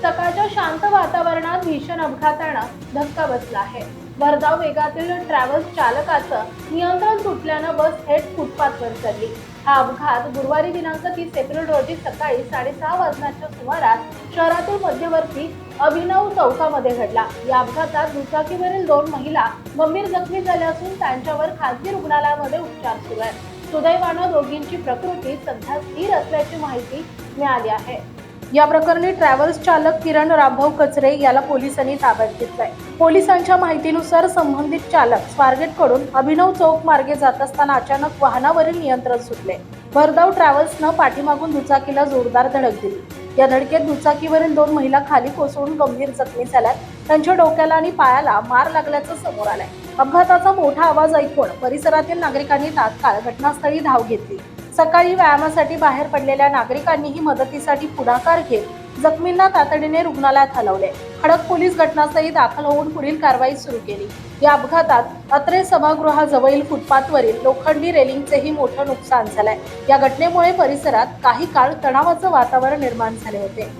सकाळच्या शांत वातावरणात भीषण अपघातानं धक्का बसला आहे। भरधाव वेगातील ट्रॅव्हल्स चालकाचं नियंत्रण सुटल्यानं बस थेट फुटपाथवर चढली। हा अपघात गुरुवारी दिनांक 30 एप्रिल रोजी सकाळी 6:30 वाजण्याच्या सुमारास शहरातील मध्यवर्ती अभिनव चौकामध्ये घडला। या अपघातात दुचाकीवरील 2 महिला गंभीर जखमी झाल्या असून त्यांच्यावर खासगी रुग्णालयामध्ये उपचार सुरू आहेत। सुदैवानं दोघींची प्रकृती सध्या स्थिर असल्याची माहिती मिळाली आहे। या प्रकरणी ट्रॅव्हल्स चालक किरण रामभाऊ कचरे याला पोलिसांनी ताब्यात घेतलंय। पोलिसांच्या माहितीनुसार संबंधित चालक स्वारगेटकडून अभिनव चौक मार्गे जात असताना अचानक वाहनावरील नियंत्रण सुटले। भरधाव ट्रॅव्हल्सनं पाठीमागून दुचाकीला जोरदार धडक दिली। या धडकेत दुचाकीवरील 2 महिला खाली कोसळून गंभीर जखमी झाल्यात। त्यांच्या डोक्याला आणि पायाला मार लागल्याचं समोर आलंय। अपघाताचा मोठा आवाज ऐकून परिसरातील नागरिकांनी तात्काळ घटनास्थळी धाव घेतली। सकाळी व्यायामासाठी बाहेर पडलेल्या नागरिकांनीही मदतीसाठी पुढाकार घेत जखमींना तातडीने रुग्णालयात हलवले। खडक पोलीस घटनास्थळी दाखल होऊन पुढील कारवाई सुरू केली। या अपघातात अत्रे सभागृहाजवळील फुटपाथवरील लोखंडी रेलिंगचेही मोठं नुकसान झालंय। या घटनेमुळे परिसरात काही काळ तणावाचं वातावरण निर्माण झाले होते।